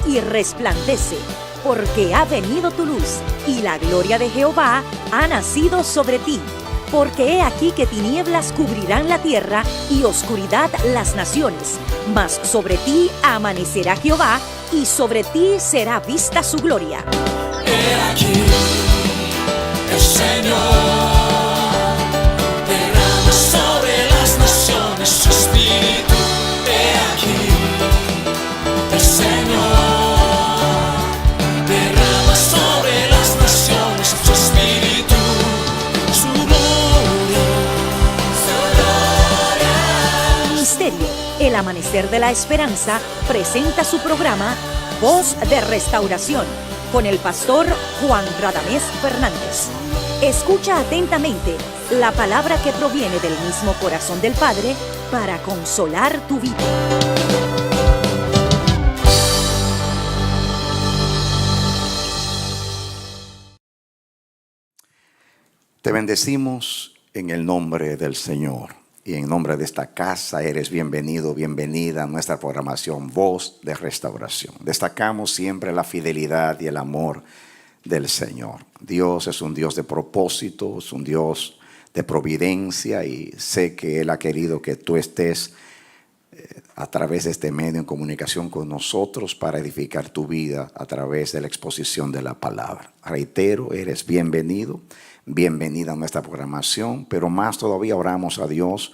y resplandece, porque ha venido tu luz, y la gloria de Jehová ha nacido sobre ti. Porque he aquí que tinieblas cubrirán la tierra, y oscuridad las naciones. Mas sobre ti amanecerá Jehová, y sobre ti será vista su gloria. He aquí, el Señor derrama sobre las naciones su espíritu. He aquí, el Señor derrama sobre las naciones su espíritu, su gloria, su gloria. Ministerio El Amanecer de la Esperanza presenta su programa Voz de Restauración con el pastor Juan Radamés Fernández. Escucha atentamente la palabra que proviene del mismo corazón del Padre para consolar tu vida. Te bendecimos en el nombre del Señor y en nombre de esta casa eres bienvenido, bienvenida a nuestra programación Voz de Restauración. Destacamos siempre la fidelidad y el amor del Señor. Dios es un Dios de propósito, es un Dios de providencia y sé que Él ha querido que tú estés a través de este medio en comunicación con nosotros para edificar tu vida a través de la exposición de la palabra. Reitero, eres bienvenido. Bienvenida a nuestra programación, pero más todavía oramos a Dios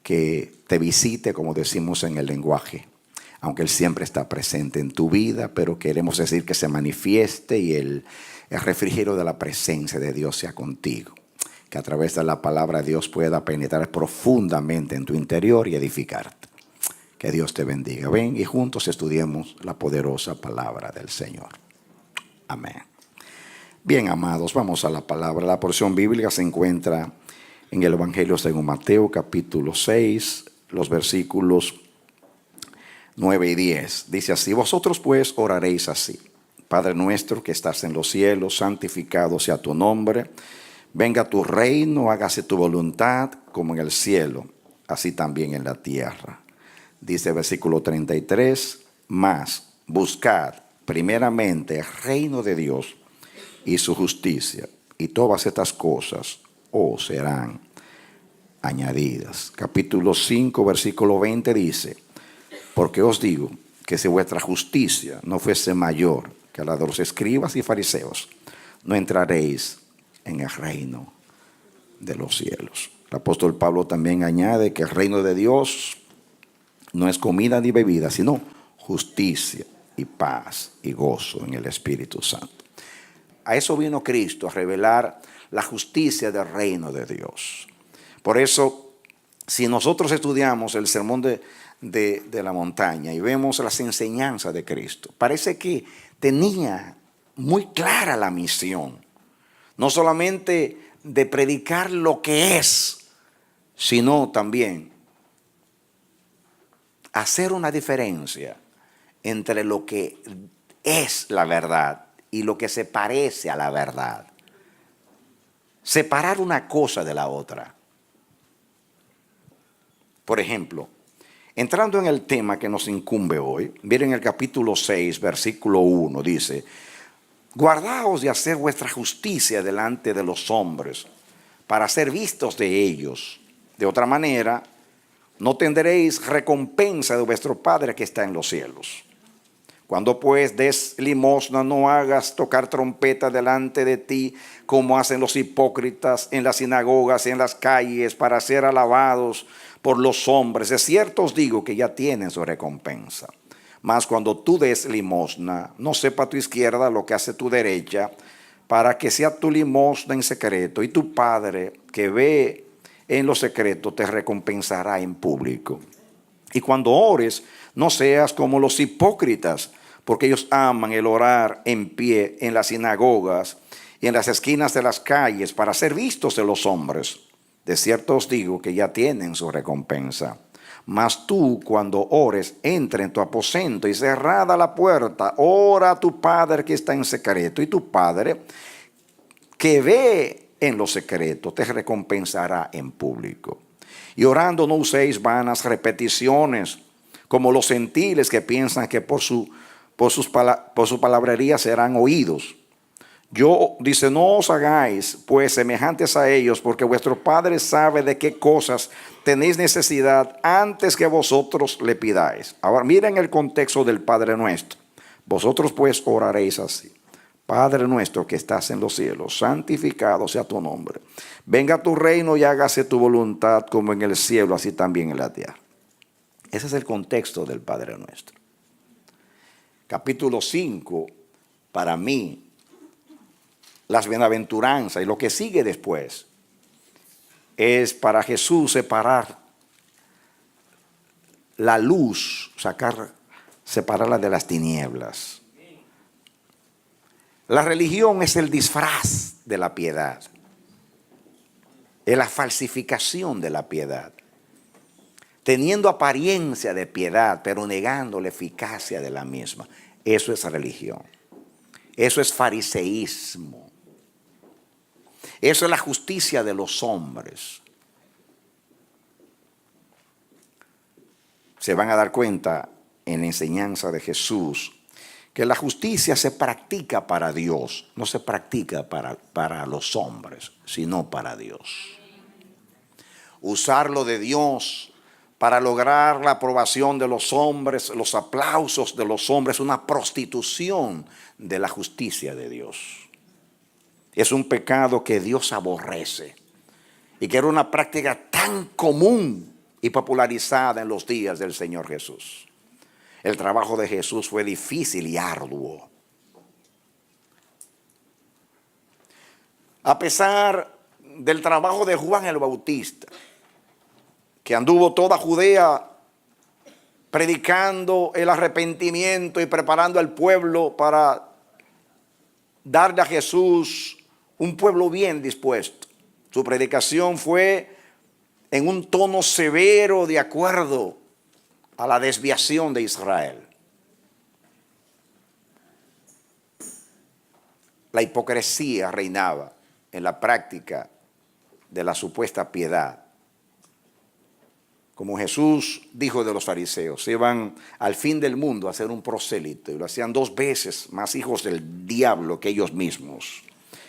que te visite, como decimos en el lenguaje, aunque Él siempre está presente en tu vida, pero queremos decir que se manifieste y el refrigerio de la presencia de Dios sea contigo, que a través de la palabra Dios pueda penetrar profundamente en tu interior y edificarte. Que Dios te bendiga. Ven y juntos estudiemos la poderosa palabra del Señor. Amén. Bien, amados, vamos a la palabra. La porción bíblica se encuentra en el Evangelio según Mateo, capítulo 6, los versículos 9 y 10. Dice así: vosotros pues oraréis así: Padre nuestro que estás en los cielos, santificado sea tu nombre. Venga tu reino, hágase tu voluntad, como en el cielo, así también en la tierra. Dice el versículo 33, mas buscad primeramente el reino de Dios y su justicia, y todas estas cosas os serán añadidas. Capítulo 5, versículo 20 dice: porque os digo que si vuestra justicia no fuese mayor que la de los escribas y fariseos, no entraréis en el reino de los cielos. El apóstol Pablo también añade que el reino de Dios no es comida ni bebida, sino justicia y paz y gozo en el Espíritu Santo. A eso vino Cristo, a revelar la justicia del reino de Dios. Por eso, si nosotros estudiamos el sermón de la montaña y vemos las enseñanzas de Cristo, parece que tenía muy clara la misión, no solamente de predicar lo que es, sino también hacer una diferencia entre lo que es la verdad y lo que se parece a la verdad. Separar una cosa de la otra. Por ejemplo, entrando en el tema que nos incumbe hoy, miren el capítulo 6, versículo 1, dice: guardaos de hacer vuestra justicia delante de los hombres, para ser vistos de ellos. De otra manera, no tendréis recompensa de vuestro Padre que está en los cielos. Cuando pues des limosna, no hagas tocar trompeta delante de ti, como hacen los hipócritas en las sinagogas y en las calles, para ser alabados por los hombres. De cierto os digo que ya tienen su recompensa. Mas cuando tú des limosna, no sepa tu izquierda lo que hace tu derecha, para que sea tu limosna en secreto, y tu Padre que ve en lo secreto te recompensará en público. Y cuando ores, no seas como los hipócritas, porque ellos aman el orar en pie en las sinagogas y en las esquinas de las calles para ser vistos de los hombres. De cierto os digo que ya tienen su recompensa. Mas tú, cuando ores, entra en tu aposento y cerrada la puerta, ora a tu Padre que está en secreto, y tu Padre que ve en lo secreto te recompensará en público. Y orando no uséis vanas repeticiones, como los gentiles que piensan que por su por su palabrería serán oídos. Yo, dice, no os hagáis pues semejantes a ellos, porque vuestro Padre sabe de qué cosas tenéis necesidad antes que vosotros le pidáis. Ahora miren el contexto del Padre nuestro. Vosotros pues oraréis así: Padre nuestro que estás en los cielos, santificado sea tu nombre. Venga tu reino y hágase tu voluntad como en el cielo, así también en la tierra. Ese es el contexto del Padre nuestro. Capítulo 5, para mí, las bienaventuranzas y lo que sigue después es para Jesús separar la luz, separarla de las tinieblas. La religión es el disfraz de la piedad, es la falsificación de la piedad, teniendo apariencia de piedad, pero negando la eficacia de la misma. Eso es religión. Eso es fariseísmo. Eso es la justicia de los hombres. Se van a dar cuenta en la enseñanza de Jesús que la justicia se practica para Dios, no se practica para los hombres, sino para Dios. Usar lo de Dios para lograr la aprobación de los hombres, los aplausos de los hombres, una prostitución de la justicia de Dios. Es un pecado que Dios aborrece y que era una práctica tan común y popularizada en los días del Señor Jesús. El trabajo de Jesús fue difícil y arduo. A pesar del trabajo de Juan el Bautista, que anduvo toda Judea predicando el arrepentimiento y preparando al pueblo para darle a Jesús un pueblo bien dispuesto. Su predicación fue en un tono severo de acuerdo a la desviación de Israel. La hipocresía reinaba en la práctica de la supuesta piedad. Como Jesús dijo de los fariseos, iban al fin del mundo a hacer un prosélito y lo hacían 2 veces más hijos del diablo que ellos mismos.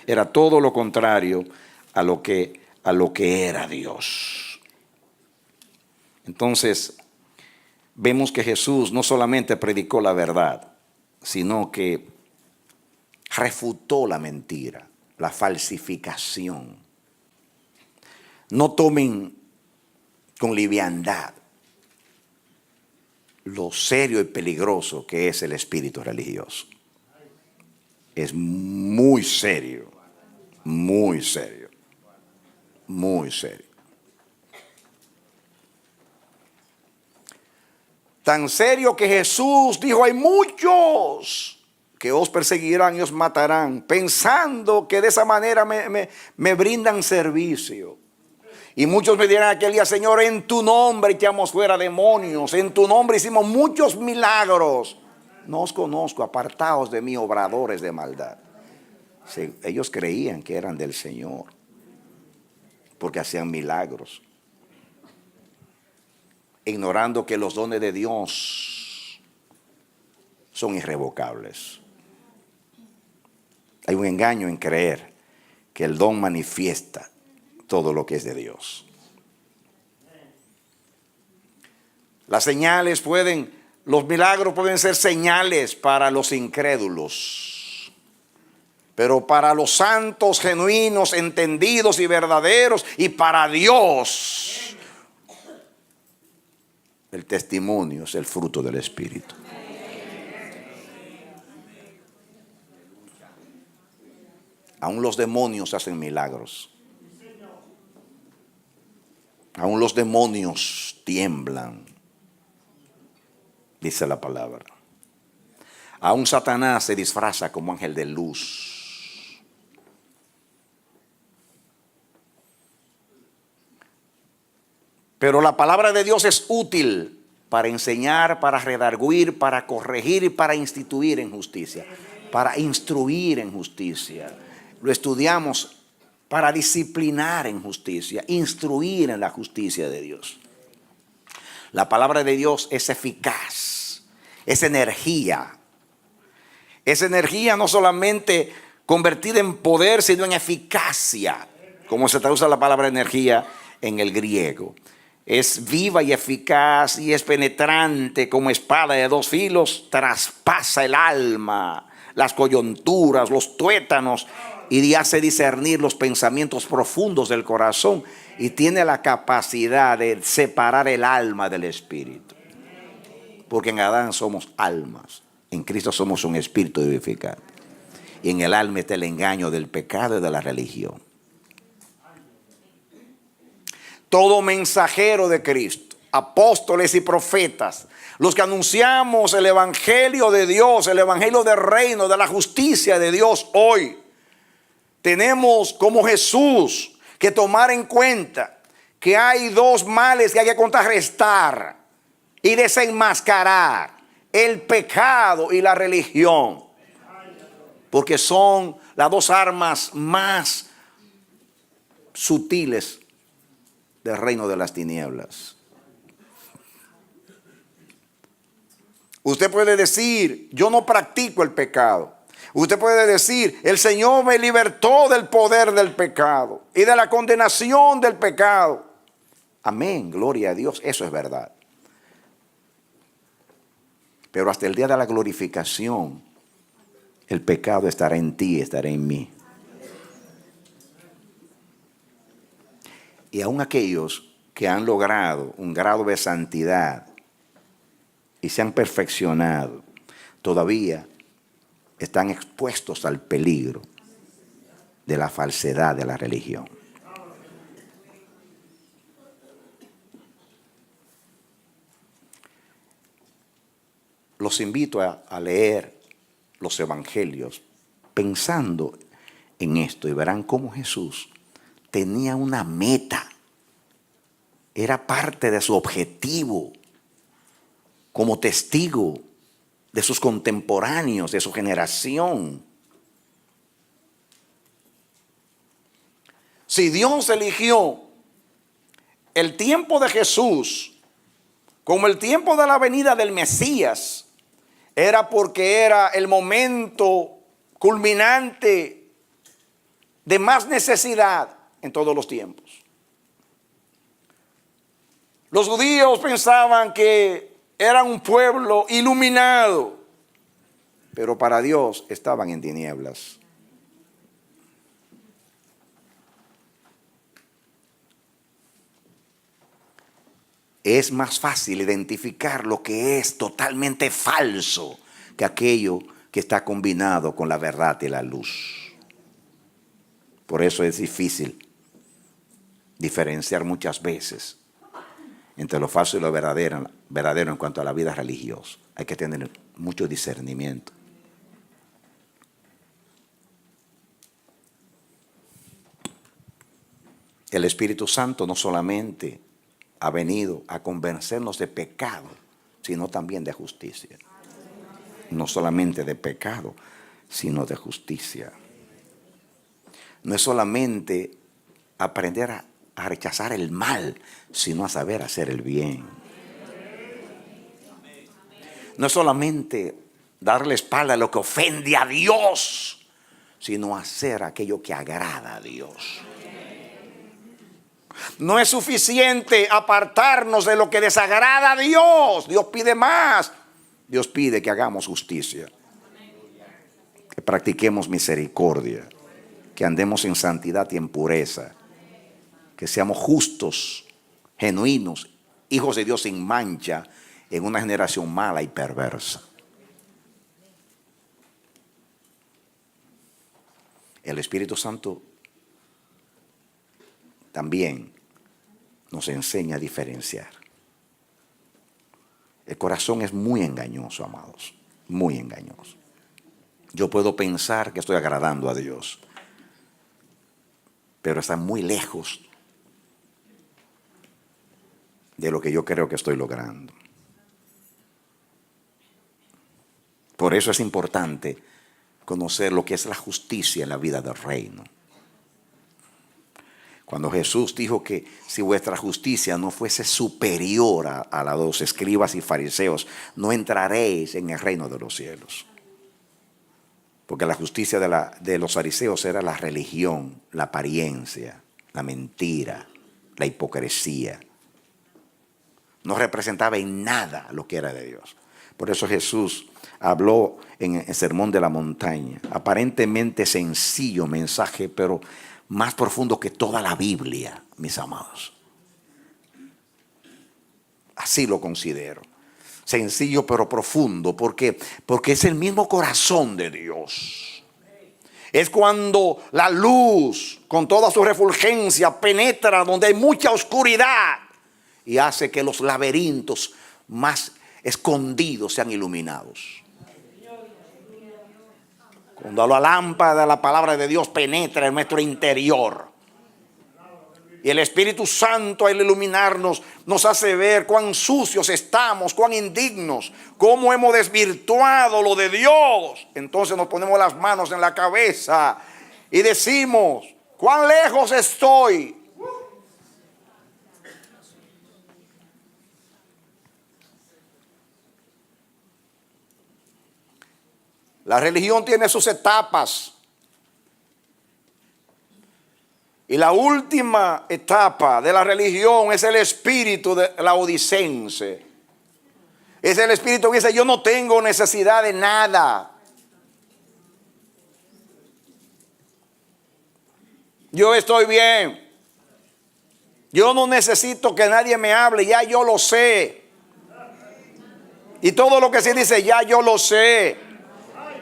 Era todo lo contrario a lo que era Dios. Entonces, vemos que Jesús no solamente predicó la verdad, sino que refutó la mentira, la falsificación. No tomen con liviandad lo serio y peligroso que es el espíritu religioso. Es muy serio, muy serio, muy serio. Tan serio que Jesús dijo: hay muchos que os perseguirán y os matarán, pensando que de esa manera me brindan servicio. Y muchos me dirán aquel día: Señor, en tu nombre echamos fuera demonios, en tu nombre hicimos muchos milagros. No os conozco, apartaos de mí, obradores de maldad. Sí, ellos creían que eran del Señor porque hacían milagros, ignorando que los dones de Dios son irrevocables. Hay un engaño en creer que el don manifiesta todo lo que es de Dios. Las señales los milagros pueden ser señales para los incrédulos, pero para los santos, genuinos, entendidos y verdaderos, y para Dios, el testimonio es el fruto del Espíritu. Aún los demonios hacen milagros. Aún los demonios tiemblan, dice la palabra. Aún Satanás se disfraza como ángel de luz. Pero la palabra de Dios es útil para enseñar, para redarguir, para corregir y para instituir en justicia. Para instruir en justicia. Lo estudiamos para disciplinar en justicia, instruir en la justicia de Dios. La palabra de Dios es eficaz, es energía, Esa energía no solamente convertida en poder, sino en eficacia, como se traduce la palabra energía en el griego. Es viva y eficaz y es penetrante como espada de dos filos, traspasa el alma, las coyunturas, los tuétanos y hace discernir los pensamientos profundos del corazón y tiene la capacidad de separar el alma del espíritu. Porque en Adán somos almas, en Cristo somos un espíritu vivificante. Y en el alma está el engaño del pecado y de la religión. Todo mensajero de Cristo, apóstoles y profetas, los que anunciamos el evangelio de Dios, el evangelio del reino, de la justicia de Dios hoy, tenemos como Jesús que tomar en cuenta que hay dos males que hay que contrarrestar y desenmascarar: el pecado y la religión, porque son las dos armas más sutiles del reino de las tinieblas. Usted puede decir: yo no practico el pecado. Usted puede decir: el Señor me libertó del poder del pecado y de la condenación del pecado. Amén, gloria a Dios, eso es verdad. Pero hasta el día de la glorificación, el pecado estará en ti, estará en mí. Y aún aquellos que han logrado un grado de santidad y se han perfeccionado, todavía están expuestos al peligro de la falsedad de la religión. Los invito a leer los evangelios pensando en esto y verán cómo Jesús tenía una meta, era parte de su objetivo como testigo de sus contemporáneos, de su generación. Si Dios eligió el tiempo de Jesús como el tiempo de la venida del Mesías, era porque era el momento culminante de más necesidad en todos los tiempos. Los judíos pensaban que eran un pueblo iluminado, pero para Dios estaban en tinieblas. Es más fácil identificar lo que es totalmente falso que aquello que está combinado con la verdad y la luz. Por eso es difícil diferenciar muchas veces entre lo falso y lo verdadero en cuanto a la vida religiosa. Hay que tener mucho discernimiento. El Espíritu Santo no solamente ha venido a convencernos de pecado, sino también de justicia. No solamente de pecado, sino de justicia. No es solamente aprender a rechazar el mal, sino a saber hacer el bien. No es solamente darle espalda a lo que ofende a Dios, sino hacer aquello que agrada a Dios. No es suficiente apartarnos de lo que desagrada a Dios. Dios pide más. Dios pide que hagamos justicia, que practiquemos misericordia, que andemos en santidad y en pureza, que seamos justos, genuinos, hijos de Dios sin mancha en una generación mala y perversa. El Espíritu Santo también nos enseña a diferenciar. El corazón es muy engañoso, amados, muy engañoso. Yo puedo pensar que estoy agradando a Dios, pero está muy lejos de lo que yo creo que estoy logrando. Por eso es importante conocer lo que es la justicia en la vida del reino. Cuando Jesús dijo que si vuestra justicia no fuese superior a la de los escribas y fariseos, no entraréis en el reino de los cielos. Porque la justicia de los fariseos era la religión, la apariencia, la mentira, la hipocresía. No representaba en nada lo que era de Dios. Por eso Jesús habló en el Sermón de la Montaña. Aparentemente sencillo mensaje, pero más profundo que toda la Biblia, mis amados. Así lo considero. Sencillo pero profundo. ¿Por qué? Porque es el mismo corazón de Dios. Es cuando la luz, con toda su refulgencia, penetra donde hay mucha oscuridad y hace que los laberintos más escondidos sean iluminados. Cuando la lámpara de la palabra de Dios penetra en nuestro interior. Y el Espíritu Santo al iluminarnos nos hace ver cuán sucios estamos, cuán indignos, cómo hemos desvirtuado lo de Dios. Entonces nos ponemos las manos en la cabeza y decimos, cuán lejos estoy. La religión tiene sus etapas. Y la última etapa de la religión es el espíritu de laodicense. Es el espíritu que dice, yo no tengo necesidad de nada. Yo estoy bien. Yo no necesito que nadie me hable, ya yo lo sé. Y todo lo que se dice, ya yo lo sé.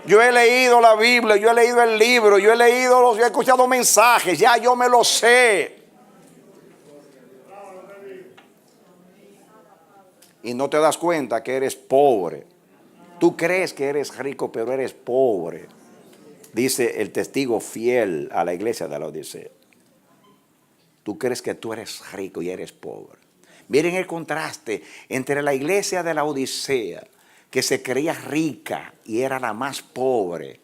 Yo he leído la Biblia, yo he leído el libro, yo he escuchado mensajes, ya yo me lo sé. Y no te das cuenta que eres pobre. Tú crees que eres rico, pero eres pobre. Dice el testigo fiel a la iglesia de la Odisea. Tú crees que tú eres rico y eres pobre. Miren el contraste entre la iglesia de la Odisea, que se creía rica y era la más pobre,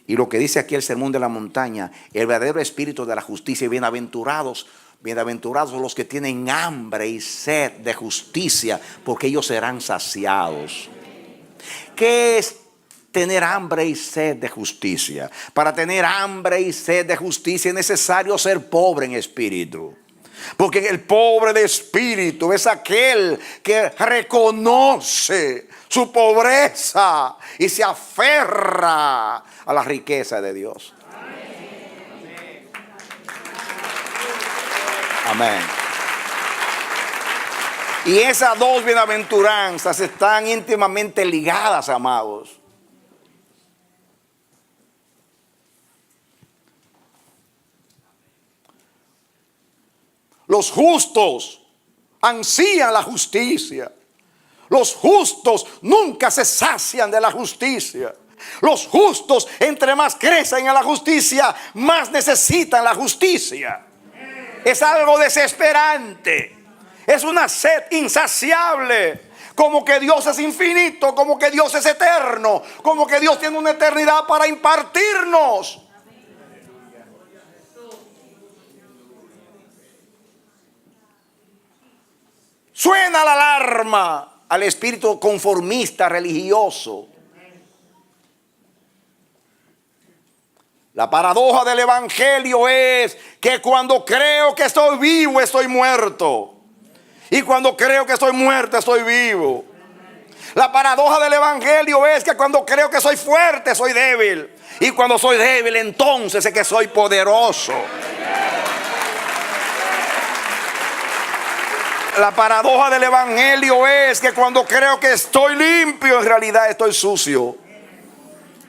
y lo que dice aquí el Sermón de la Montaña, el verdadero espíritu de la justicia. Y bienaventurados los que tienen hambre y sed de justicia, porque ellos serán saciados. ¿Qué es tener hambre y sed de justicia? Para tener hambre y sed de justicia es necesario ser pobre en espíritu. Porque el pobre de espíritu es aquel que reconoce su pobreza y se aferra a la riqueza de Dios. Amén. Y esas dos bienaventuranzas están íntimamente ligadas, amados. Los justos ansían la justicia. Los justos nunca se sacian de la justicia. Los justos, entre más crecen en la justicia, más necesitan la justicia. Es algo desesperante. Es una sed insaciable. Como que Dios es infinito, como que Dios es eterno, como que Dios tiene una eternidad para impartirnos. Suena la alarma al espíritu conformista religioso. La paradoja del evangelio es que cuando creo que estoy vivo, estoy muerto. Y cuando creo que estoy muerto, estoy vivo. La paradoja del evangelio es que cuando creo que soy fuerte, soy débil. Y cuando soy débil, entonces es que soy poderoso. La paradoja del evangelio es que cuando creo que estoy limpio, en realidad estoy sucio.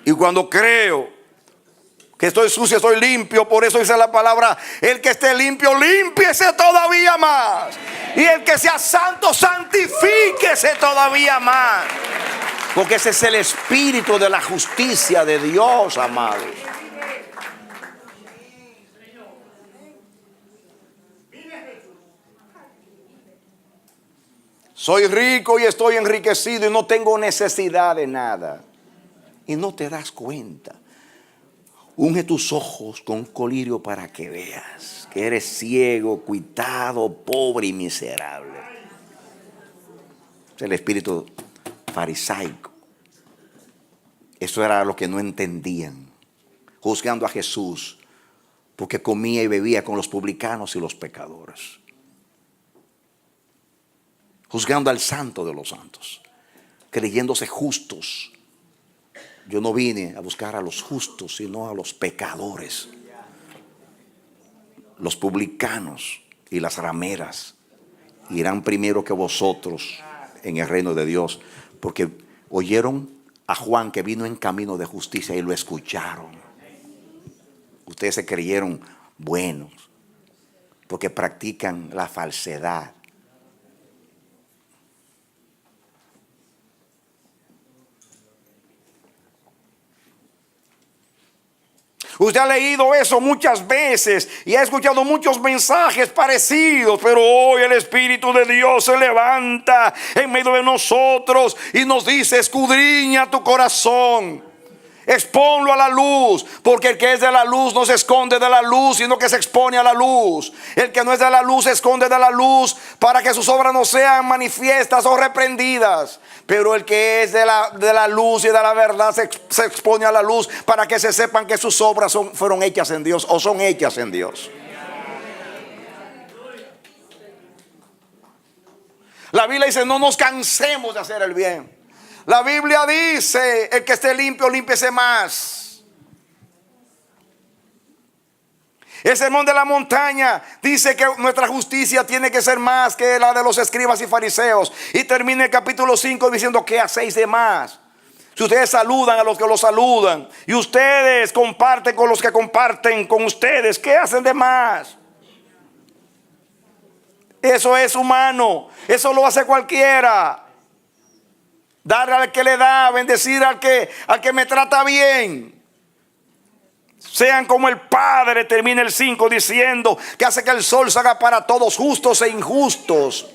Y cuando creo que estoy sucio, estoy limpio. Por eso dice la palabra, el que esté limpio, límpiese todavía más. Y el que sea santo, santifíquese todavía más. Porque ese es el espíritu de la justicia de Dios, amados. Soy rico y estoy enriquecido y no tengo necesidad de nada. Y no te das cuenta. Unge tus ojos con colirio para que veas que eres ciego, cuitado, pobre y miserable. Es el espíritu farisaico. Eso era lo que no entendían. juzgando a Jesús porque comía y bebía con los publicanos y los pecadores, juzgando al santo de los santos, creyéndose justos. Yo no vine a buscar a los justos, sino a los pecadores. Los publicanos y las rameras irán primero que vosotros en el reino de Dios, porque oyeron a Juan que vino en camino de justicia y lo escucharon. Ustedes se creyeron buenos porque practican la falsedad. Usted ha leído eso muchas veces y ha escuchado muchos mensajes parecidos, pero hoy el Espíritu de Dios se levanta en medio de nosotros y nos dice: escudriña tu corazón, exponlo a la luz, porque el que es de la luz no se esconde de la luz, sino que se expone a la luz. El que no es de la luz se esconde de la luz, para que sus obras no sean manifiestas o reprendidas. Pero el que es de la luz y de la verdad se expone a la luz, para que se sepan que sus obras fueron hechas en Dios, o son hechas en Dios. La Biblia dice: no nos cansemos de hacer el bien. La Biblia dice: el que esté limpio, límpiese más. El sermón de la montaña dice que nuestra justicia tiene que ser más que la de los escribas y fariseos. Y termina el capítulo 5 diciendo: ¿qué hacéis de más? Si ustedes saludan a los que los saludan, y ustedes comparten con los que comparten con ustedes, ¿qué hacen de más? Eso es humano. Eso lo hace cualquiera. Dar al que le da, bendecir al que me trata bien. Sean como el Padre, termina el 5 diciendo, que hace que el sol salga para todos, justos e injustos.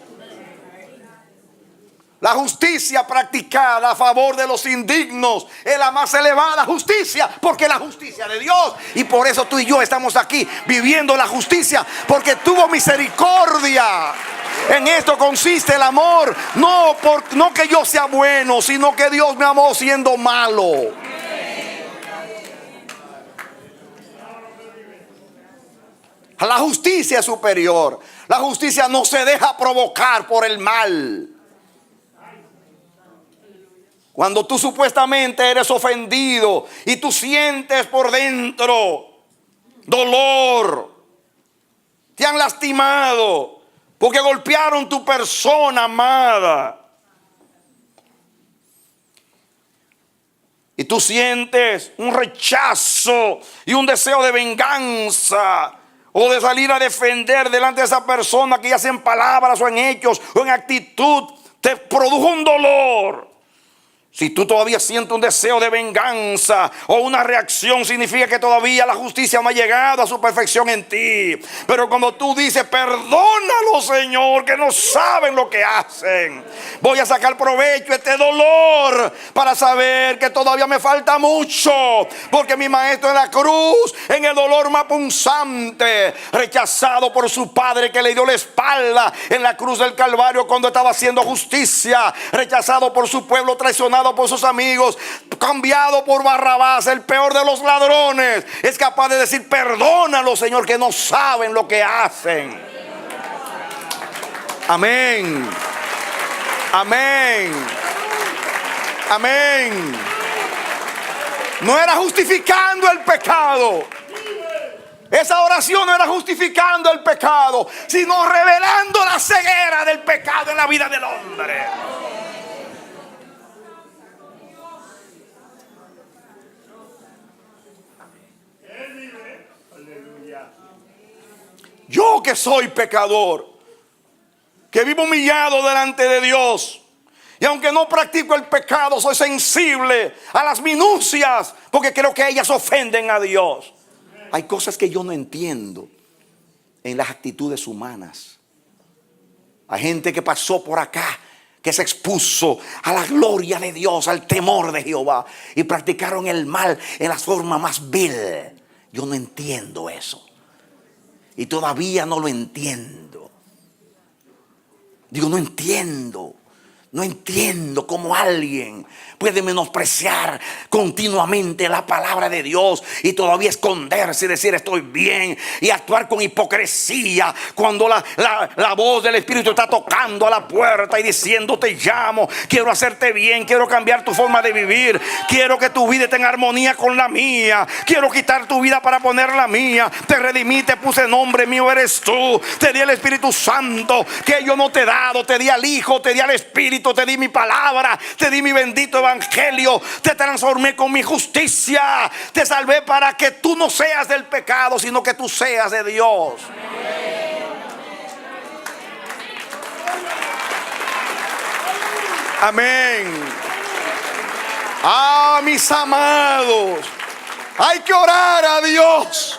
La justicia practicada a favor de los indignos es la más elevada justicia, porque es la justicia de Dios. Y por eso tú y yo estamos aquí viviendo la justicia, porque tuvo misericordia. En esto consiste el amor. No que yo sea bueno, sino que Dios me amó siendo malo. La justicia es superior. La justicia no se deja provocar por el mal. Cuando tú supuestamente eres ofendido y tú sientes por dentro dolor, te han lastimado porque golpearon tu persona amada, y tú sientes un rechazo y un deseo de venganza, o de salir a defender delante de esa persona que ya sea en palabras o en hechos o en actitud te produjo un dolor. Si tú todavía sientes un deseo de venganza o una reacción, significa que todavía la justicia no ha llegado a su perfección en ti. Pero cuando tú dices: perdónalo, Señor, que no saben lo que hacen, voy a sacar provecho a este dolor para saber que todavía me falta mucho, porque mi maestro en la cruz, en el dolor más punzante, rechazado por su padre que le dio la espalda en la cruz del Calvario cuando estaba haciendo justicia, rechazado por su pueblo, traicionado por sus amigos, cambiado por Barrabás, el peor de los ladrones, es capaz de decir: perdónalo, Señor, que no saben lo que hacen. Amén. Amén. Amén. No era justificando el pecado. Esa oración no era justificando el pecado, sino revelando la ceguera del pecado en la vida del hombre. Yo que soy pecador, que vivo humillado delante de Dios, y aunque no practico el pecado, soy sensible a las minucias, porque creo que ellas ofenden a Dios. Hay cosas que yo no entiendo en las actitudes humanas. Hay gente que pasó por acá, que se expuso a la gloria de Dios, al temor de Jehová, y practicaron el mal en la forma más vil. Yo no entiendo eso. Y todavía no lo entiendo. Digo, no entiendo. No entiendo cómo alguien puede menospreciar continuamente la palabra de Dios y todavía esconderse y decir estoy bien y actuar con hipocresía cuando la voz del Espíritu está tocando a la puerta y diciendo te llamo, quiero hacerte bien, quiero cambiar tu forma de vivir, quiero que tu vida esté en armonía con la mía, quiero quitar tu vida para poner la mía, te redimí, te puse nombre, mío eres tú, te di el Espíritu Santo que yo no te he dado, te di al Hijo, te di al Espíritu, te di mi palabra, te di mi bendito evangelio, te transformé con mi justicia, te salvé para que tú no seas del pecado, sino que tú seas de Dios. Amén. Ah, mis amados, hay que orar a Dios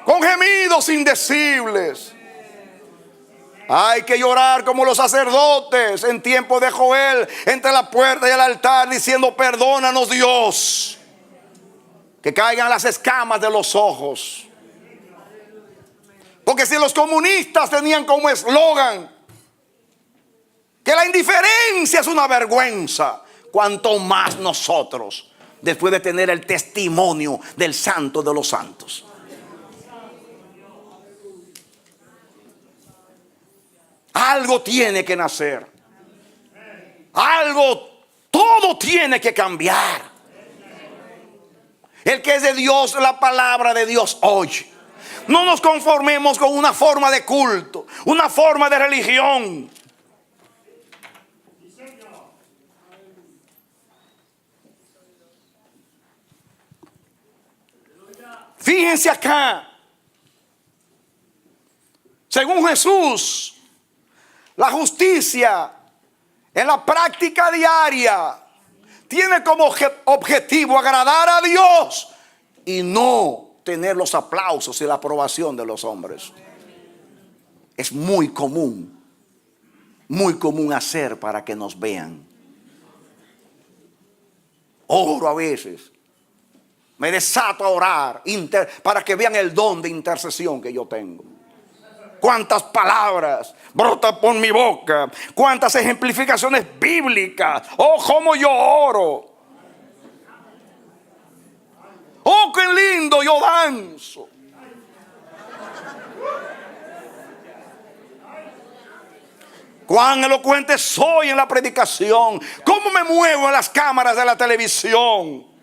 con gemidos indecibles. Hay que llorar como los sacerdotes en tiempo de Joel, entre la puerta y el altar, diciendo perdónanos Dios, que caigan las escamas de los ojos. Porque si los comunistas tenían como eslogan que la indiferencia es una vergüenza, cuanto más nosotros, después de tener el testimonio del Santo de los Santos. Algo tiene que nacer. Todo tiene que cambiar. El que es de Dios, la palabra de Dios oye. No nos conformemos con una forma de culto, una forma de religión. Fíjense acá. Según Jesús, la justicia en la práctica diaria tiene como objetivo agradar a Dios y no tener los aplausos y la aprobación de los hombres. Es muy común hacer para que nos vean. Oro a veces, me desato a orar para que vean el don de intercesión que yo tengo. Cuántas palabras brotan por mi boca, cuántas ejemplificaciones bíblicas. Oh, cómo yo oro. Oh, qué lindo yo danzo. Cuán elocuente soy en la predicación. Cómo me muevo en las cámaras de la televisión.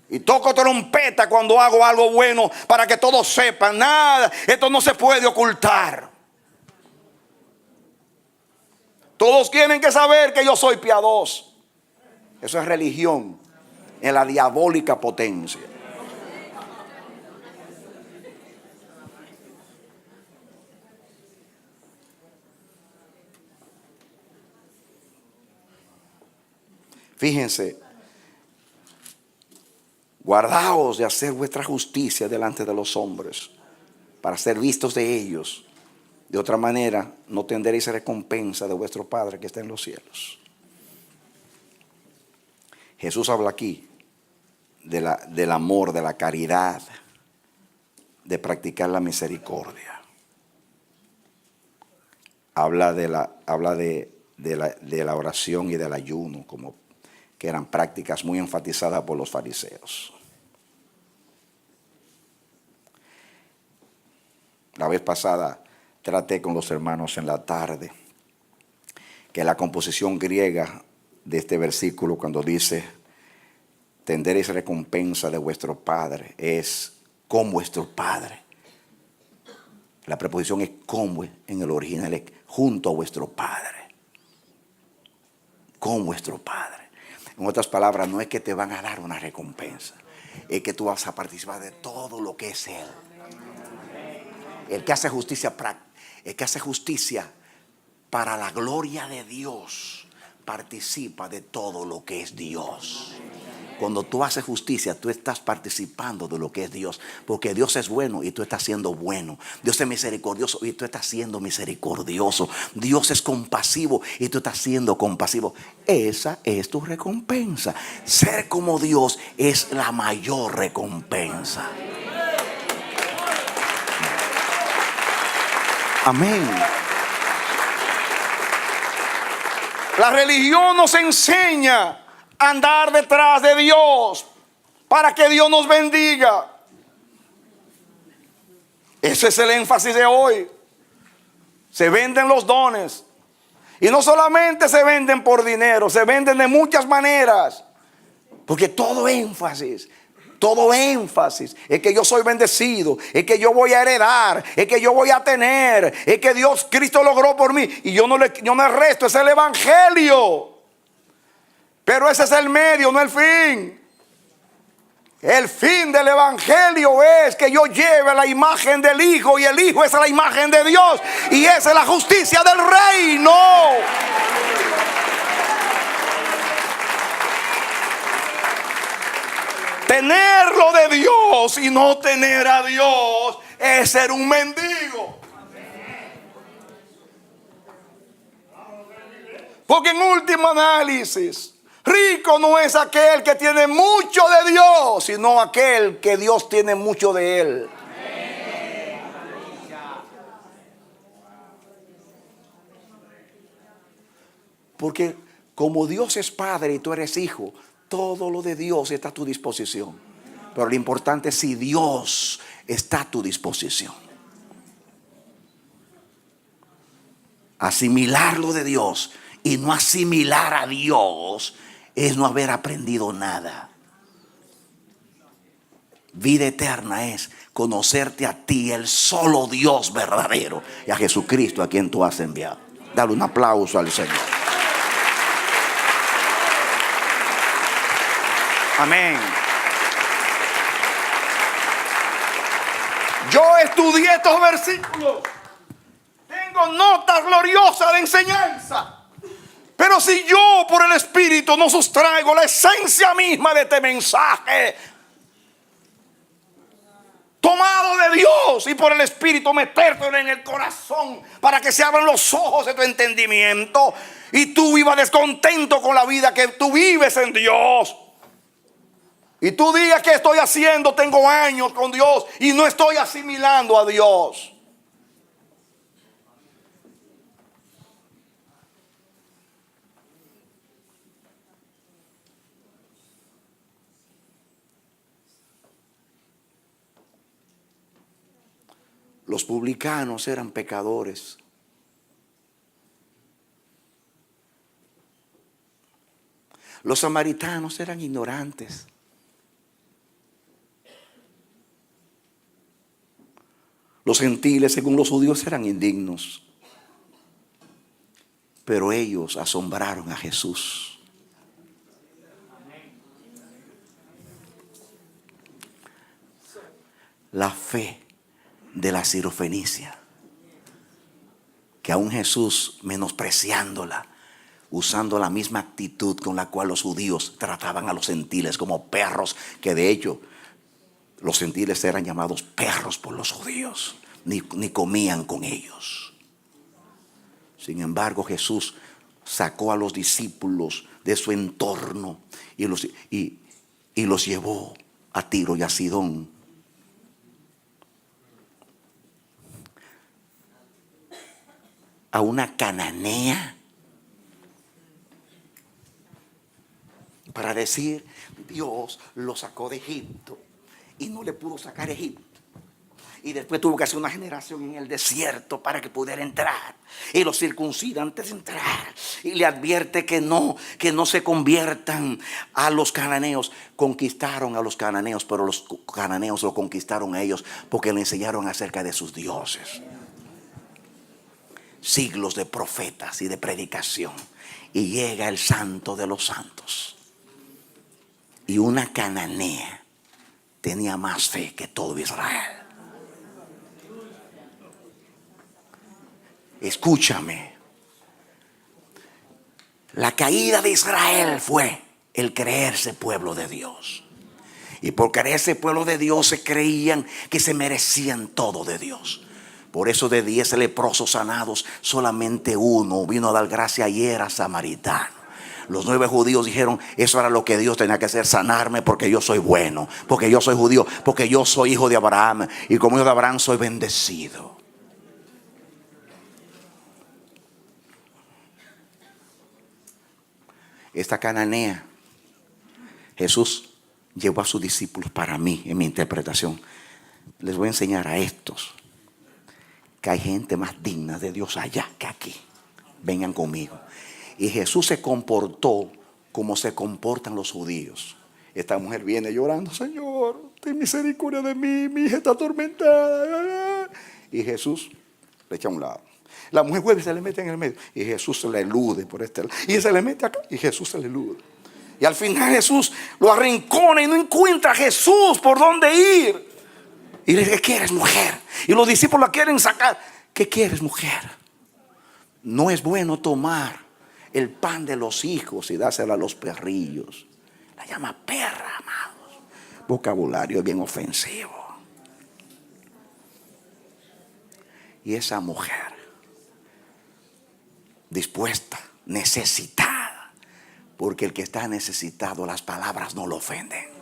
Y toco trompeta cuando hago algo bueno para que todos sepan. Nada, esto no se puede ocultar. Todos tienen que saber que yo soy piadoso. Eso es religión en la diabólica potencia. Fíjense. Guardaos de hacer vuestra justicia delante de los hombres, para ser vistos de ellos. De otra manera, no tendréis recompensa de vuestro Padre que está en los cielos. Jesús habla aquí del amor, de la caridad, de practicar la misericordia. Habla de la oración y del ayuno, como que eran prácticas muy enfatizadas por los fariseos. La vez pasada traté con los hermanos en la tarde que la composición griega de este versículo, cuando dice tendréis recompensa de vuestro Padre, es con vuestro Padre. La preposición es como en el original, es junto a vuestro Padre. Con vuestro Padre. En otras palabras, no es que te van a dar una recompensa, es que tú vas a participar de todo lo que es Él. El que hace justicia para la gloria de Dios, participa de todo lo que es Dios. Cuando tú haces justicia, tú estás participando de lo que es Dios. Porque Dios es bueno y tú estás siendo bueno. Dios es misericordioso y tú estás siendo misericordioso. Dios es compasivo y tú estás siendo compasivo. Esa es tu recompensa. Ser como Dios es la mayor recompensa. Amén. La religión nos enseña a andar detrás de Dios para que Dios nos bendiga. Ese es el énfasis de hoy. Se venden los dones. Y no solamente se venden por dinero, se venden de muchas maneras. Porque todo énfasis es que yo soy bendecido, es que yo voy a heredar, es que yo voy a tener, es que Dios, Cristo logró por mí. Y yo no le resto, es el evangelio. Pero ese es el medio, no el fin. El fin del evangelio es que yo lleve la imagen del Hijo, y el Hijo es la imagen de Dios, y esa es la justicia del reino. Tenerlo de Dios y no tener a Dios es ser un mendigo. Porque en último análisis, rico no es aquel que tiene mucho de Dios, sino aquel que Dios tiene mucho de él. Porque como Dios es Padre y tú eres hijo, todo lo de Dios está a tu disposición. Pero lo importante es si Dios está a tu disposición. Asimilar lo de Dios y no asimilar a Dios es no haber aprendido nada. Vida eterna es conocerte a ti, el solo Dios verdadero, y a Jesucristo a quien tú has enviado. Dale un aplauso al Señor. Amén. Yo estudié estos versículos. Tengo notas gloriosas de enseñanza. Pero si yo por el Espíritu no sustraigo la esencia misma de este mensaje, tomado de Dios, y por el Espíritu metértelo en el corazón para que se abran los ojos de tu entendimiento y tú vivas descontento con la vida que tú vives en Dios. Y tú digas, ¿qué estoy haciendo? Tengo años con Dios y no estoy asimilando a Dios. Los publicanos eran pecadores. Los samaritanos eran ignorantes. Los gentiles, según los judíos, eran indignos. Pero ellos asombraron a Jesús. La fe de la Sirofenicia, que aún Jesús, menospreciándola, usando la misma actitud con la cual los judíos trataban a los gentiles como perros, que de hecho los gentiles eran llamados perros por los judíos, ni comían con ellos. Sin embargo, Jesús sacó a los discípulos de su entorno y los llevó a Tiro y a Sidón. A una cananea, para decir, Dios lo sacó de Egipto y no le pudo sacar Egipto. Y después tuvo que hacer una generación en el desierto para que pudiera entrar. Y los circuncida antes de entrar. Y le advierte que no se conviertan a los cananeos. Conquistaron a los cananeos, pero los cananeos lo conquistaron a ellos porque le enseñaron acerca de sus dioses. Siglos de profetas y de predicación. Y llega el santo de los santos. Y una cananea tenía más fe que todo Israel. Escúchame. La caída de Israel fue el creerse pueblo de Dios. Y por creerse pueblo de Dios se creían que se merecían todo de Dios. Por eso de 10 leprosos sanados, solamente uno vino a dar gracia y era samaritano. Los 9 judíos dijeron, eso era lo que Dios tenía que hacer, sanarme porque yo soy bueno, porque yo soy judío, porque yo soy hijo de Abraham y como hijo de Abraham soy bendecido. Esta cananea, Jesús llevó a sus discípulos para mí, en mi interpretación. Les voy a enseñar a estos que hay gente más digna de Dios allá que aquí. Vengan conmigo. Y Jesús se comportó como se comportan los judíos. Esta mujer viene llorando: Señor, ten misericordia de mí, mi hija está atormentada. Y Jesús le echa a un lado. La mujer vuelve y se le mete en el medio. Y Jesús se le elude por este lado. Y se le mete acá y Jesús se le elude. Y al final Jesús lo arrincona y no encuentra a Jesús por dónde ir. Y le dice: ¿qué quieres, mujer? Y los discípulos la quieren sacar. ¿Qué quieres, mujer? No es bueno tomar el pan de los hijos y dárselo a los perrillos. La llama perra, amados. Vocabulario bien ofensivo. Y esa mujer, dispuesta, necesitada, porque el que está necesitado, las palabras no lo ofenden.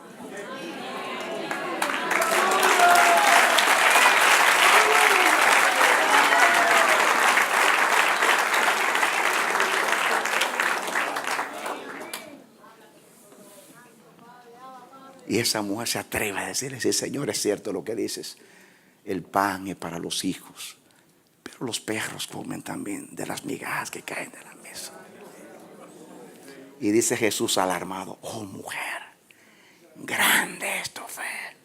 Y esa mujer se atreve a decirle: sí, Señor, es cierto lo que dices. El pan es para los hijos, pero los perros comen también de las migajas que caen de la mesa. Y dice Jesús alarmado: oh mujer, grande es tu fe,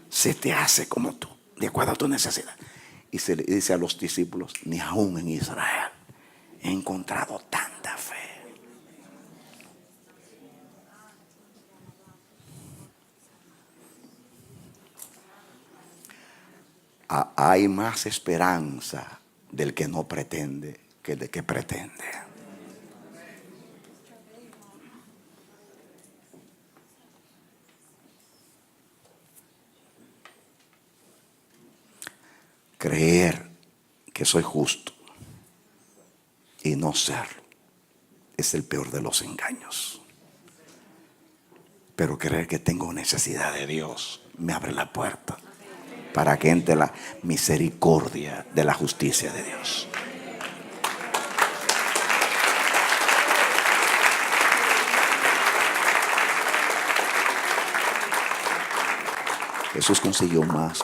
se te hace como tú, de acuerdo a tu necesidad. Y se le dice a los discípulos: ni aún en Israel he encontrado tanta fe. Hay más esperanza del que no pretende que del que pretende. Creer que soy justo y no serlo es el peor de los engaños. Pero creer que tengo necesidad de Dios me abre la puerta para que entre la misericordia de la justicia de Dios. Jesús consiguió más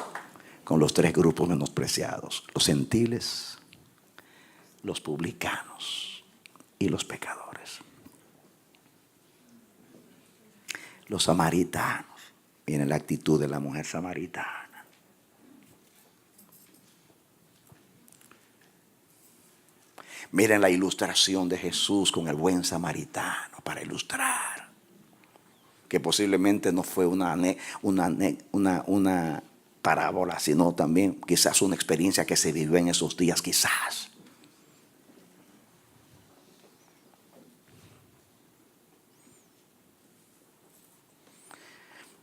con los tres grupos menospreciados: los gentiles, los publicanos y los pecadores. Los samaritanos. Viene la actitud de la mujer samaritana. Miren la ilustración de Jesús con el buen samaritano para ilustrar que posiblemente no fue una parábola, sino también quizás una experiencia que se vivió en esos días, quizás.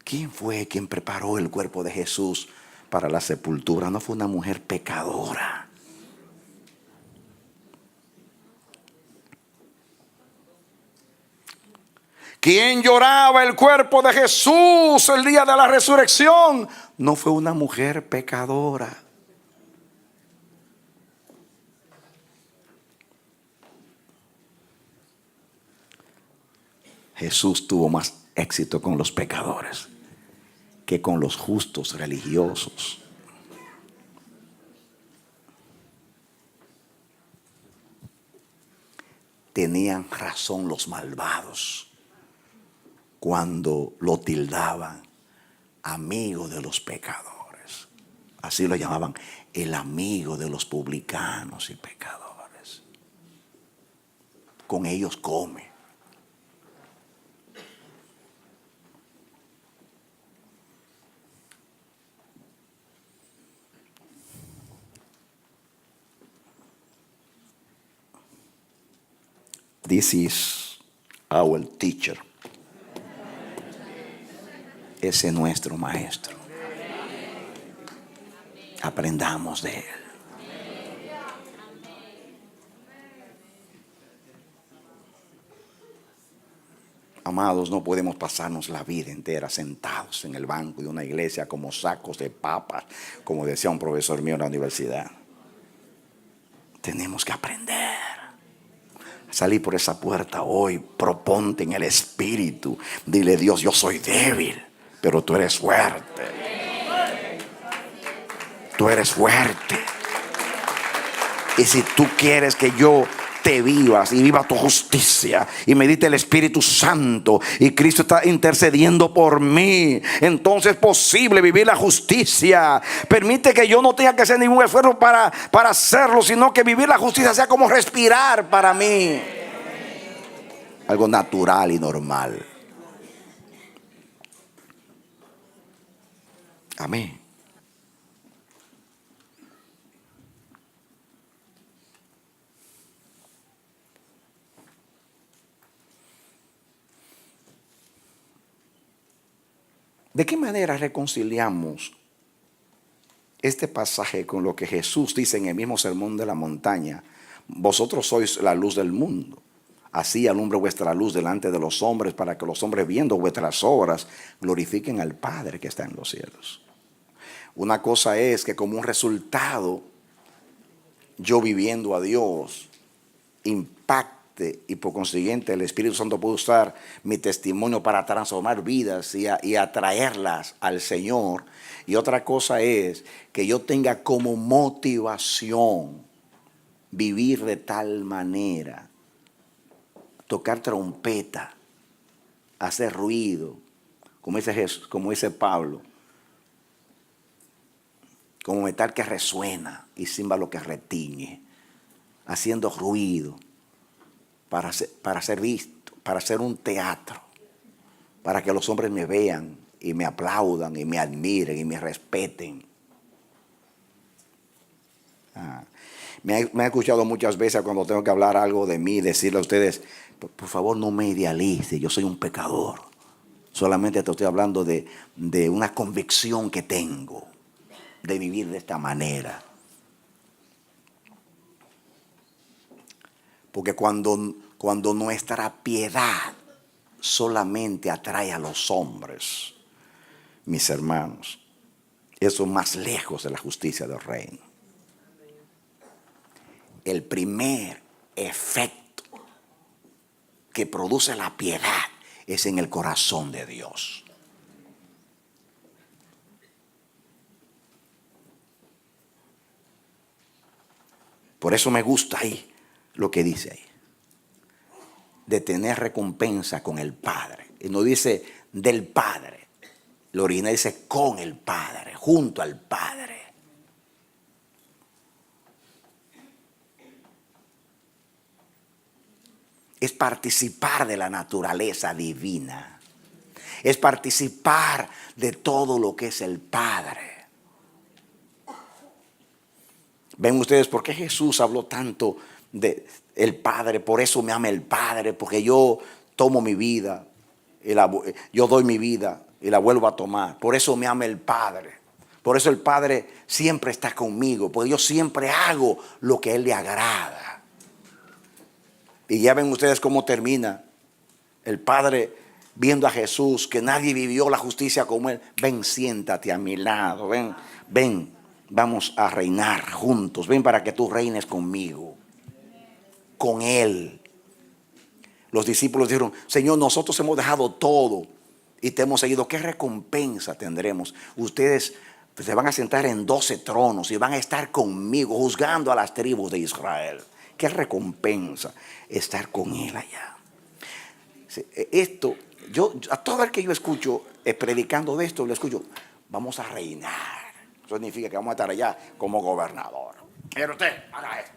¿Quién fue quien preparó el cuerpo de Jesús para la sepultura? No fue una mujer pecadora. ¿Quién lloraba el cuerpo de Jesús el día de la resurrección? No fue una mujer pecadora. Jesús tuvo más éxito con los pecadores que con los justos religiosos. Tenían razón los malvados cuando lo tildaban amigo de los pecadores. Así lo llamaban, el amigo de los publicanos y pecadores. Con ellos come. This is our teacher. Ese es nuestro maestro. Aprendamos de él. Amados, no podemos pasarnos la vida entera sentados en el banco de una iglesia como sacos de papas, como decía un profesor mío en la universidad. Tenemos que aprender salir por esa puerta hoy, proponte en el Espíritu. Dile: Dios, yo soy débil, pero tú eres fuerte. Tú eres fuerte. Y si tú quieres que yo te vivas y viva tu justicia y medite el Espíritu Santo y Cristo está intercediendo por mí, entonces es posible vivir la justicia. Permite que yo no tenga que hacer ningún esfuerzo para hacerlo, sino que vivir la justicia sea como respirar para mí, algo natural y normal. Amén. ¿De qué manera reconciliamos este pasaje con lo que Jesús dice en el mismo sermón de la montaña? Vosotros sois la luz del mundo. Así alumbre vuestra luz delante de los hombres, para que los hombres, viendo vuestras obras, glorifiquen al Padre que está en los cielos. Una cosa es que como un resultado, yo viviendo a Dios, impacte, y por consiguiente el Espíritu Santo puede usar mi testimonio para transformar vidas y atraerlas al Señor. Y otra cosa es que yo tenga como motivación vivir de tal manera, tocar trompeta, hacer ruido, como dice Jesús, como dice Pablo, como metal que resuena y címbalo que retiñe, haciendo ruido para ser visto, para hacer un teatro, para que los hombres me vean y me aplaudan y me admiren y me respeten. Me ha escuchado muchas veces cuando tengo que hablar algo de mí, decirle a ustedes: por favor, no me idealice, yo soy un pecador. Solamente te estoy hablando de una convicción que tengo de vivir de esta manera. Porque cuando nuestra piedad solamente atrae a los hombres, mis hermanos, eso es más lejos de la justicia del reino. El primer efecto que produce la piedad es en el corazón de Dios. Por eso me gusta ahí lo que dice ahí, de tener recompensa con el Padre. Y no dice del Padre, lo original dice con el Padre, junto al Padre. Es participar de la naturaleza divina, es participar de todo lo que es el Padre. ¿Ven ustedes por qué Jesús habló tanto de el Padre? Por eso me ama el Padre, porque yo tomo mi vida, yo doy mi vida y la vuelvo a tomar. Por eso me ama el Padre. Por eso el Padre siempre está conmigo, porque yo siempre hago lo que a Él le agrada. Y ya ven ustedes cómo termina el Padre viendo a Jesús, que nadie vivió la justicia como Él. Ven, siéntate a mi lado, ven, vamos a reinar juntos. Ven para que tú reines conmigo, con Él. Los discípulos dijeron: Señor, nosotros hemos dejado todo y te hemos seguido. ¿Qué recompensa tendremos? Ustedes se van a sentar en 12 tronos y van a estar conmigo juzgando a las tribus de Israel. ¿Qué recompensa estar con Él allá? Esto, a todo el que yo escucho predicando de esto, le escucho: vamos a reinar. Eso significa que vamos a estar allá como gobernador. Pero usted, haga esto.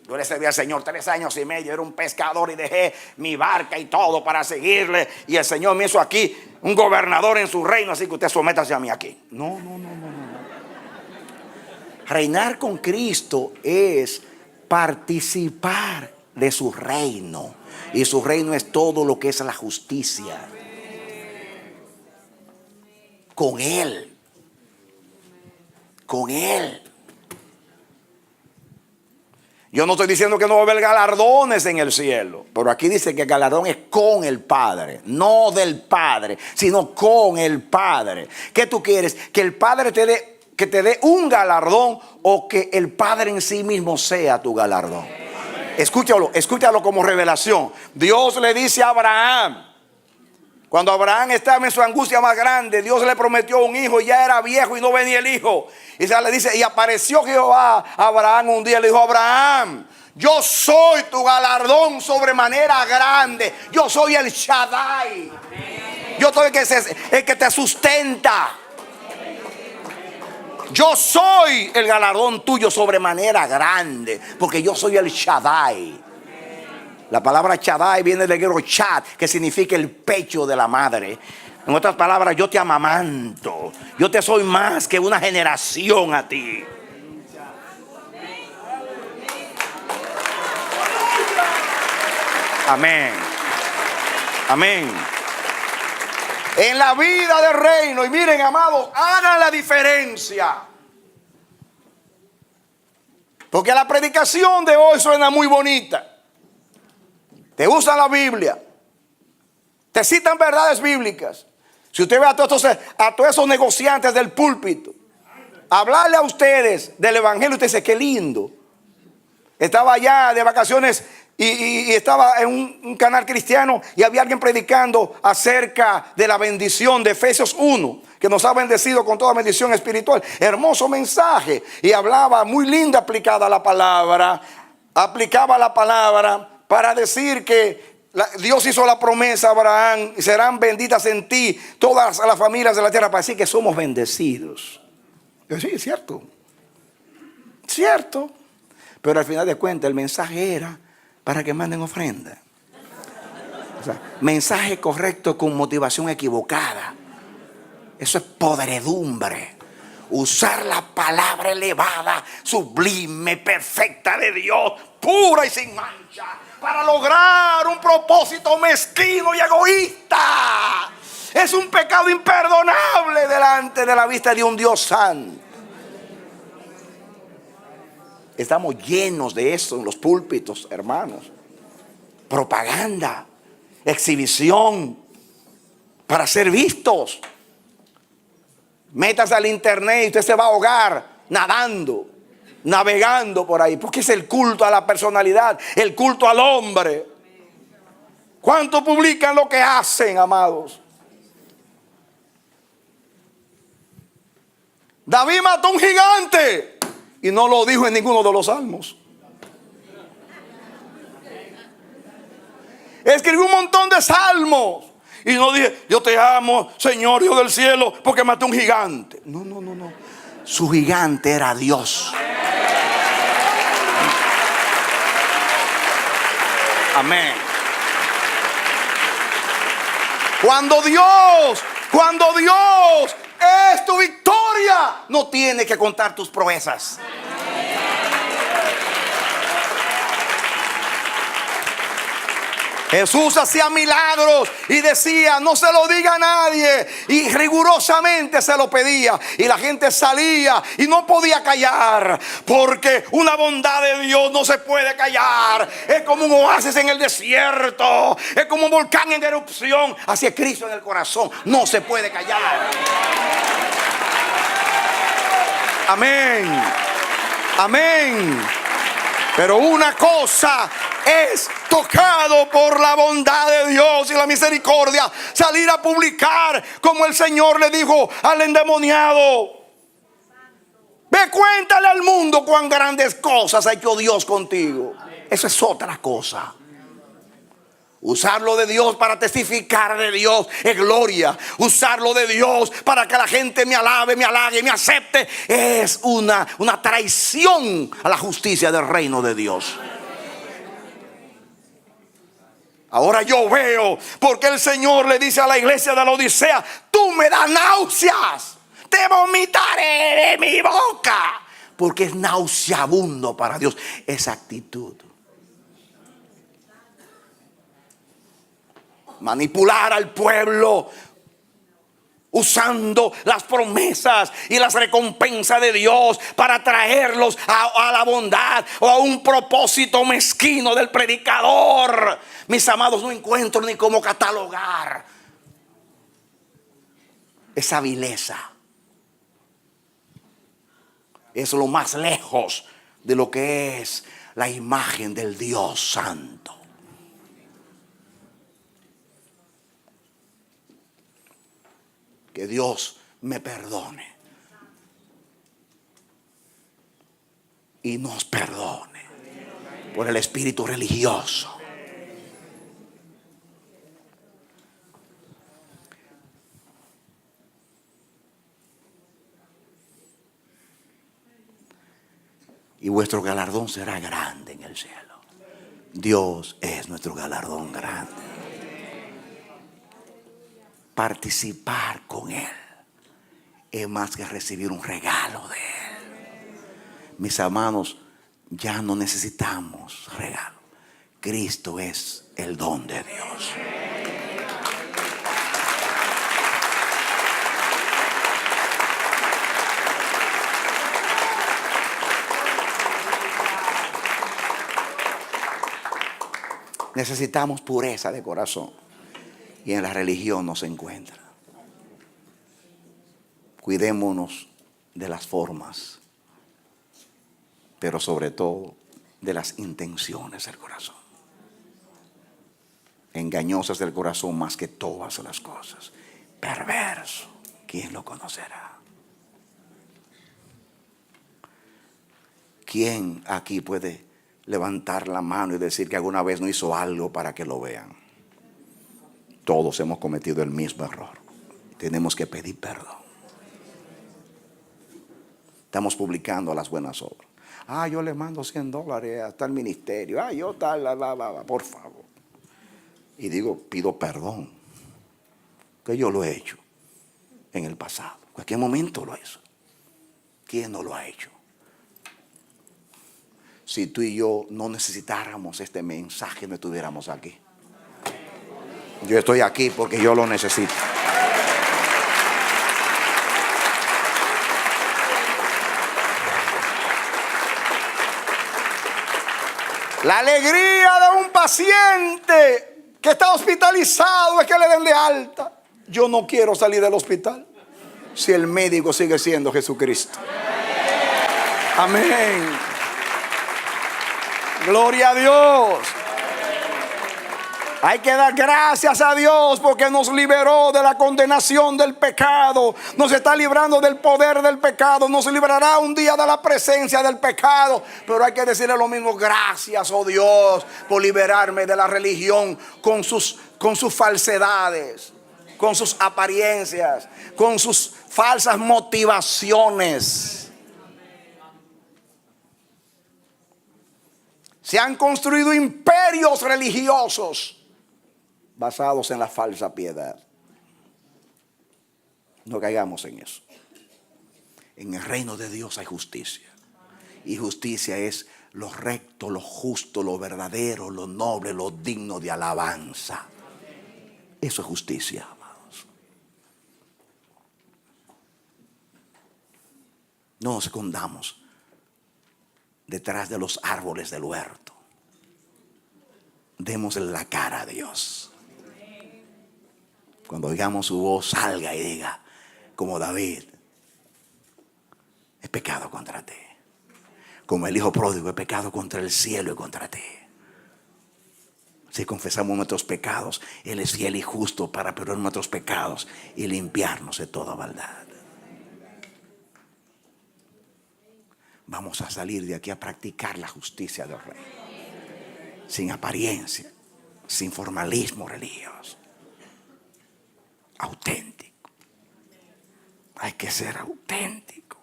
Yo le serví al Señor 3 años y medio, era un pescador y dejé mi barca y todo para seguirle. Y el Señor me hizo aquí un gobernador en su reino, así que usted sométase a mí aquí. No. Reinar con Cristo es participar de su reino. Y su reino es todo lo que es la justicia. Con Él. Con Él. Yo no estoy diciendo que no va a haber galardones en el cielo, pero aquí dice que el galardón es con el Padre, no del Padre, sino con el Padre. ¿Qué tú quieres? ¿Que el Padre te dé un galardón o que el Padre en sí mismo sea tu galardón? Escúchalo como revelación. Dios le dice a Abraham, cuando Abraham estaba en su angustia más grande, Dios le prometió un hijo y ya era viejo y no venía el hijo. Y se le dice, y apareció Jehová a Abraham un día y le dijo, Abraham, yo soy tu galardón sobremanera grande. Yo soy el Shaddai. Yo soy el que te sustenta. Yo soy el galardón tuyo sobremanera grande, porque yo soy el Shaddai. La palabra Shaddai viene del griego Chad, que significa el pecho de la madre. En otras palabras, yo te amamanto. Yo te soy más que una generación a ti. Amén. Amén. En la vida del reino, y miren, amados, hagan la diferencia. Porque la predicación de hoy suena muy bonita. Te usan la Biblia, te citan verdades bíblicas. Si usted ve a todos esos negociantes del púlpito, hablarle a ustedes del evangelio, usted dice, qué lindo. Estaba allá de vacaciones y estaba en un canal cristiano y había alguien predicando acerca de la bendición de Efesios 1, que nos ha bendecido con toda bendición espiritual. Hermoso mensaje. Y hablaba muy linda aplicada la palabra, aplicaba la palabra para decir que Dios hizo la promesa a Abraham, serán benditas en ti todas las familias de la tierra, para decir que somos bendecidos. Yo, sí, es cierto. Cierto. Pero al final de cuentas el mensaje era para que manden ofrenda. O sea, mensaje correcto con motivación equivocada. Eso es podredumbre. Usar la palabra elevada, sublime, perfecta de Dios, pura y sin mancha, para lograr un propósito mezquino y egoísta. Es un pecado imperdonable delante de la vista de un Dios santo. Estamos llenos de eso en los púlpitos, hermanos. Propaganda, exhibición, para ser vistos. Métase al internet y usted se va a ahogar nadando, navegando por ahí, porque es el culto a la personalidad, el culto al hombre. ¿Cuánto publican lo que hacen, amados? David mató a un gigante y no lo dijo en ninguno de los salmos. Escribió un montón de salmos y no dije, yo te amo, Señor, Dios del cielo, porque maté a un gigante. No. Su gigante era Dios. Amén. Cuando Dios es tu victoria, no tienes que contar tus proezas. Jesús hacía milagros y decía, no se lo diga a nadie. Y rigurosamente se lo pedía. Y la gente salía y no podía callar. Porque una bondad de Dios no se puede callar. Es como un oasis en el desierto. Es como un volcán en erupción. Así es Cristo en el corazón. No se puede callar. Amén. Amén. Pero una cosa es, tocado por la bondad de Dios y la misericordia, salir a publicar como el Señor le dijo al endemoniado: ve, cuéntale al mundo cuán grandes cosas ha hecho Dios contigo. Eso es otra cosa. Usarlo de Dios para testificar de Dios es gloria. Usarlo de Dios para que la gente me alabe, me halague, me acepte, es una traición a la justicia del reino de Dios. Ahora yo veo porque el Señor le dice a la iglesia de la Odisea: tú me das náuseas, te vomitaré de mi boca. Porque es nauseabundo para Dios esa actitud. Manipular al pueblo usando las promesas y las recompensas de Dios para traerlos a la bondad o a un propósito mezquino del predicador. Mis amados, no encuentro ni cómo catalogar esa vileza. Es lo más lejos de lo que es la imagen del Dios Santo. Que Dios me perdone y nos perdone por el espíritu religioso. Y vuestro galardón será grande en el cielo. Dios es nuestro galardón grande. Participar con Él es más que recibir un regalo de Él. Mis hermanos, ya no necesitamos regalo. Cristo es el don de Dios. Necesitamos pureza de corazón. Y en la religión no se encuentra. Cuidémonos de las formas, pero sobre todo de las intenciones del corazón. Engañosas del corazón más que todas las cosas. Perverso, ¿quién lo conocerá? ¿Quién aquí puede levantar la mano y decir que alguna vez no hizo algo para que lo vean? Todos hemos cometido el mismo error. Tenemos que pedir perdón. Estamos publicando las buenas obras. Yo le mando $100 hasta el ministerio. Yo tal, por favor. Y digo, pido perdón. Que yo lo he hecho en el pasado. En cualquier momento lo hizo. ¿Quién no lo ha hecho? Si tú y yo no necesitáramos este mensaje, no estuviéramos aquí. Yo estoy aquí porque yo lo necesito. La alegría de un paciente que está hospitalizado es que le den de alta. Yo no quiero salir del hospital si el médico sigue siendo Jesucristo. Amén. Gloria a Dios. Hay que dar gracias a Dios porque nos liberó de la condenación del pecado. Nos está librando del poder del pecado. Nos librará un día de la presencia del pecado. Pero hay que decirle lo mismo. Gracias, oh Dios, por liberarme de la religión con sus falsedades, con sus apariencias, con sus falsas motivaciones. Se han construido imperios religiosos basados en la falsa piedad. No caigamos en eso. En el reino de Dios hay justicia. Y justicia es lo recto, lo justo, lo verdadero, lo noble, lo digno de alabanza. Eso es justicia, amados. No nos escondamos detrás de los árboles del huerto. Démosle la cara a Dios. Cuando oigamos su voz, salga y diga, como David, he pecado contra ti. Como el hijo pródigo, he pecado contra el cielo y contra ti. Si confesamos nuestros pecados, Él es fiel y justo para perdonar nuestros pecados y limpiarnos de toda maldad. Vamos a salir de aquí a practicar la justicia del Rey. Sin apariencia, sin formalismo religioso. Auténtico. Hay que ser auténtico.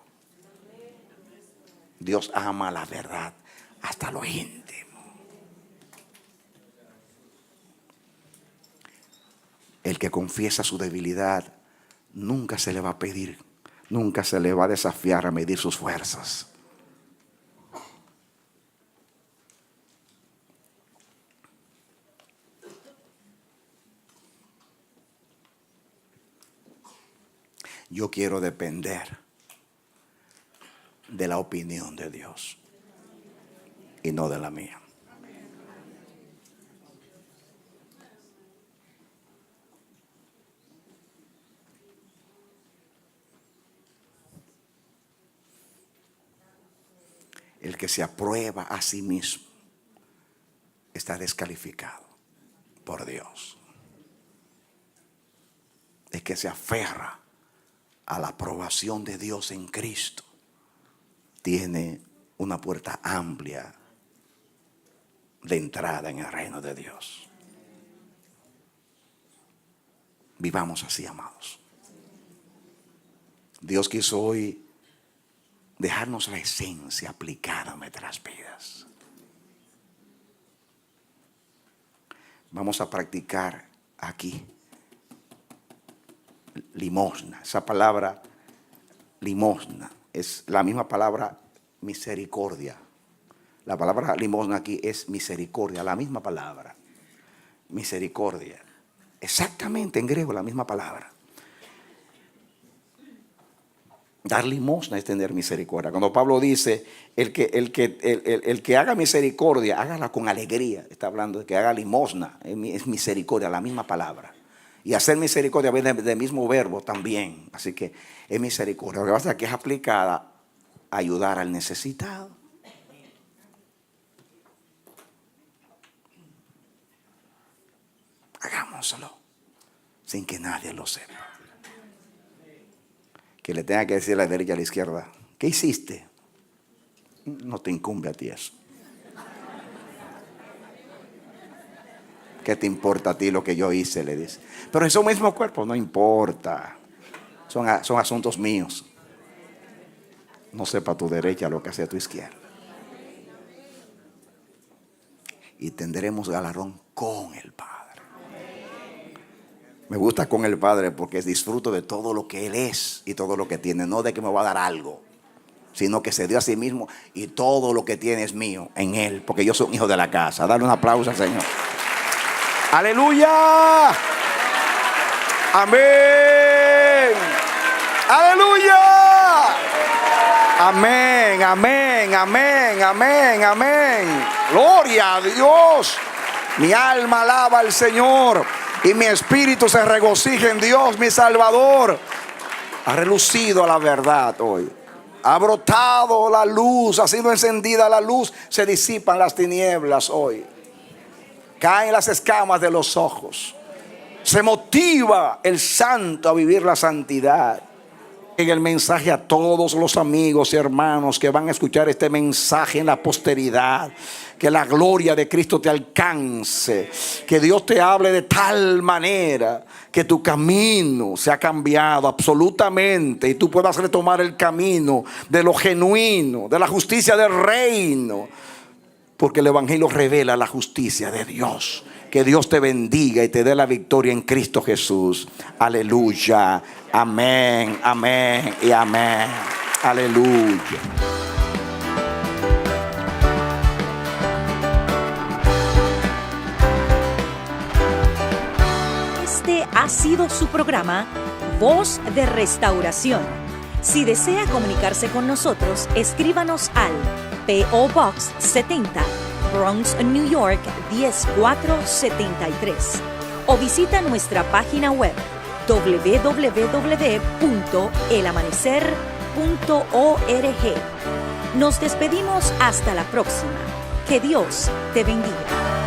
Dios ama la verdad hasta lo íntimo. El que confiesa su debilidad nunca se le va a pedir, nunca se le va a desafiar a medir sus fuerzas. Yo quiero depender de la opinión de Dios y no de la mía. El que se aprueba a sí mismo está descalificado por Dios. El que se aferra a la aprobación de Dios en Cristo tiene una puerta amplia de entrada en el reino de Dios. Vivamos así, amados. Dios quiso hoy dejarnos la esencia aplicada a nuestras vidas. Vamos a practicar aquí limosna. Esa palabra limosna es la misma palabra misericordia. La palabra limosna aquí es misericordia, la misma palabra. Misericordia. Exactamente en griego la misma palabra. Dar limosna es tener misericordia. Cuando Pablo dice el que haga misericordia, hágala con alegría. Está hablando de que haga limosna. Es misericordia, la misma palabra. Y hacer misericordia viene del mismo verbo también. Así que es misericordia. Lo que pasa es que es aplicada a ayudar al necesitado. Hagámoslo sin que nadie lo sepa. Que le tenga que decir a la derecha y a la izquierda: ¿qué hiciste? No te incumbe a ti eso. ¿Qué te importa a ti lo que yo hice? Le dice. Pero es un mismo cuerpo, no importa. Son asuntos míos. No sepa tu derecha lo que hace tu izquierda. Y tendremos galardón con el Padre. Me gusta con el Padre porque disfruto de todo lo que Él es y todo lo que tiene. No de que me va a dar algo, sino que se dio a sí mismo y todo lo que tiene es mío en Él, porque yo soy un hijo de la casa. Dale un aplauso al Señor. ¡Aleluya! ¡Amén! ¡Aleluya! ¡Amén, amén, amén, amén, amén! ¡Gloria a Dios! Mi alma alaba al Señor y mi espíritu se regocija en Dios, mi Salvador. Ha relucido la verdad hoy. Ha brotado la luz, ha sido encendida la luz. Se disipan las tinieblas hoy. Caen las escamas de los ojos. Se motiva el santo a vivir la santidad. En el mensaje a todos los amigos y hermanos que van a escuchar este mensaje en la posteridad, que la gloria de Cristo te alcance, que Dios te hable de tal manera que tu camino se ha cambiado absolutamente y tú puedas retomar el camino de lo genuino, de la justicia del reino, porque el Evangelio revela la justicia de Dios. Que Dios te bendiga y te dé la victoria en Cristo Jesús. Aleluya. Amén, amén y amén. Aleluya. Este ha sido su programa Voz de Restauración. Si desea comunicarse con nosotros, escríbanos al P.O. Box 70, Bronx, New York 10473, o visita nuestra página web www.elamanecer.org. Nos despedimos hasta la próxima. Que Dios te bendiga.